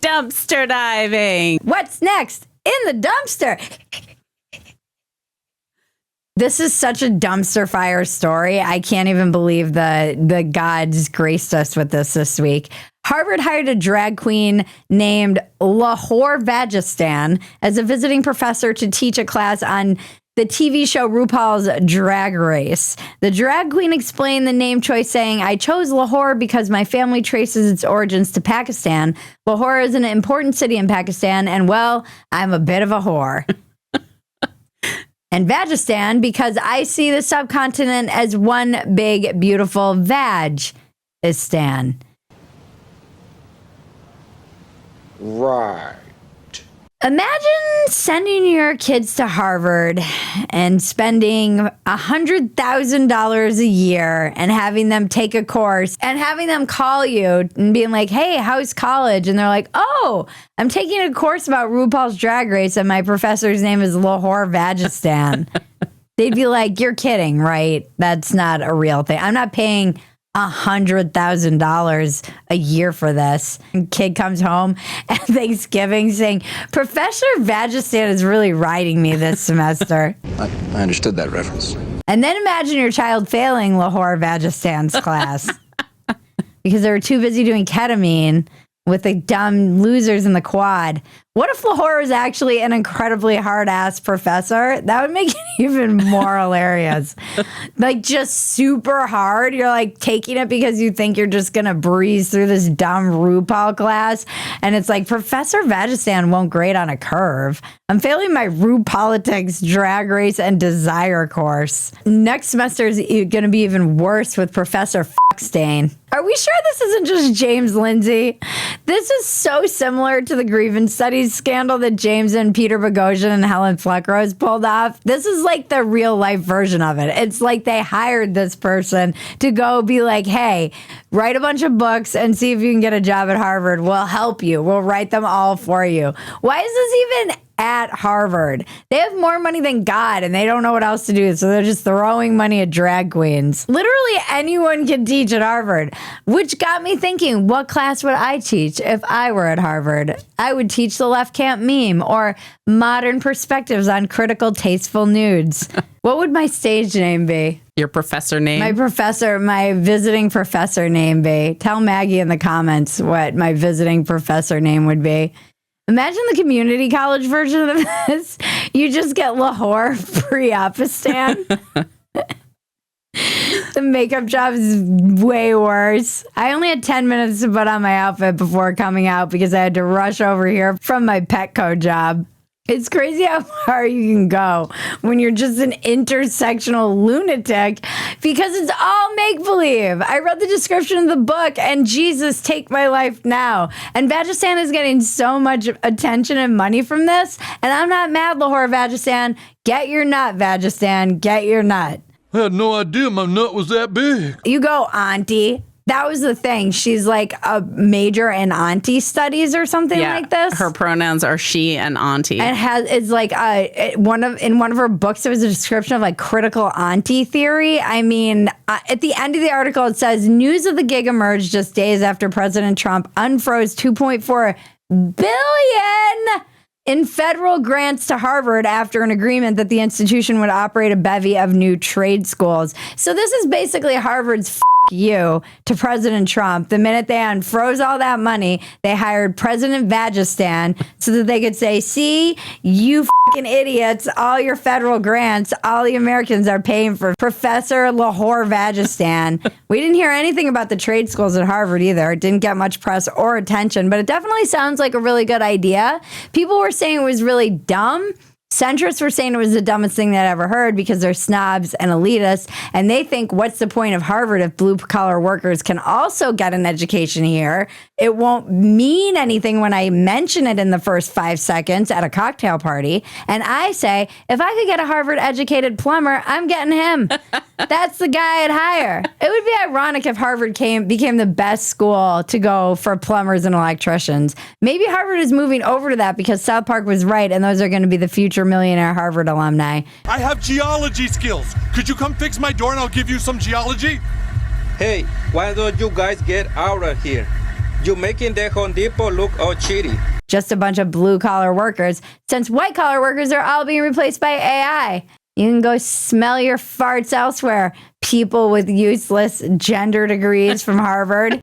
Dumpster diving. What's next? In the dumpster. This is such a dumpster fire story. I can't even believe the gods graced us with this week. Harvard hired a drag queen named LaWhore Vagistan as a visiting professor to teach a class on the TV show RuPaul's Drag Race. The drag queen explained the name choice, saying, "I chose Lahore because my family traces its origins to Pakistan. Lahore is an important city in Pakistan, and, well, I'm a bit of a whore." And Vagistan, because I see the subcontinent as one big, beautiful Vagistan. Right. Imagine sending your kids to Harvard and spending $100,000 a year and having them take a course and having them call you and being like, "Hey, how's college?" And they're like, "Oh, I'm taking a course about RuPaul's Drag Race and my professor's name is LaWhore Vagistan." They'd be like, "You're kidding, right? That's not a real thing. I'm not paying $100,000 a year for this." And kid comes home at Thanksgiving saying, "Professor Vagistan is really riding me this semester." I understood that reference. And then imagine your child failing LaWhore Vagistan's class because they were too busy doing ketamine with the dumb losers in the quad. What if LaWhore was actually an incredibly hard-ass professor? That would make it even more hilarious. Like, just super hard. You're, like, taking it because you think you're just going to breeze through this dumb RuPaul class. And it's like, Professor Vagistan won't grade on a curve. I'm failing my RuPolitics, Drag Race, and Desire course. Next semester is going to be even worse with Professor Fuckstain. Are we sure this isn't just James Lindsay? This is so similar to the grievance studies scandal that James and Peter Boghossian and Helen Fleckrose pulled off. This is like the real life version of it. It's like they hired this person to go be like, "Hey, write a bunch of books and see if you can get a job at Harvard. We'll help you. We'll write them all for you." Why is this even at Harvard? They have more money than God and they don't know what else to do, so they're just throwing money at drag queens. Literally anyone can teach at Harvard, which got me thinking, what class would I teach if I were at Harvard? I would teach the left camp meme or modern perspectives on critical, tasteful nudes. What would my stage name be? Your professor name? My visiting professor name be. Tell Maggie in the comments what my visiting professor name would be. Imagine the community college version of this. You just get LaWhore Vagistan. The makeup job is way worse. I only had 10 minutes to put on my outfit before coming out because I had to rush over here from my Petco job. It's crazy how far you can go when you're just an intersectional lunatic because it's all make-believe. I read the description of the book and Jesus, take my life now. And Vagistan is getting so much attention and money from this. And I'm not mad, LaWhore Vagistan. Get your nut, Vagistan. Get your nut. I had no idea my nut was that big. You go, auntie. That was the thing. She's like a major in auntie studies or something like this. Her pronouns are she and auntie. And it's like in one of her books, there was a description of like critical auntie theory. I mean, at the end of the article, it says news of the gig emerged just days after President Trump unfroze $2.4 billion in federal grants to Harvard after an agreement that the institution would operate a bevy of new trade schools. So this is basically Harvard's you to President Trump. The minute they unfroze all that money, they hired President Vagistan so that they could say, "See, you fucking idiots, all your federal grants, all the Americans are paying for Professor LaWhore Vagistan." We didn't hear anything about the trade schools at Harvard either. It didn't get much press or attention, but it definitely sounds like a really good idea. People were saying it was really dumb. Centrists were saying it was the dumbest thing they'd ever heard because they're snobs and elitists, and they think, what's the point of Harvard if blue-collar workers can also get an education here? It won't mean anything when I mention it in the first 5 seconds at a cocktail party. And I say, if I could get a Harvard-educated plumber, I'm getting him. That's the guy I'd hire. It would be ironic if Harvard became the best school to go for plumbers and electricians. Maybe Harvard is moving over to that because South Park was right, and those are going to be the future millionaire Harvard alumni. I have geology skills. Could you come fix my door and I'll give you some geology? Hey, why don't you guys get out of here? You're making the Home Depot look all cheaty. Just a bunch of blue collar workers, since white collar workers are all being replaced by AI. You can go smell your farts elsewhere. People with useless gender degrees from Harvard.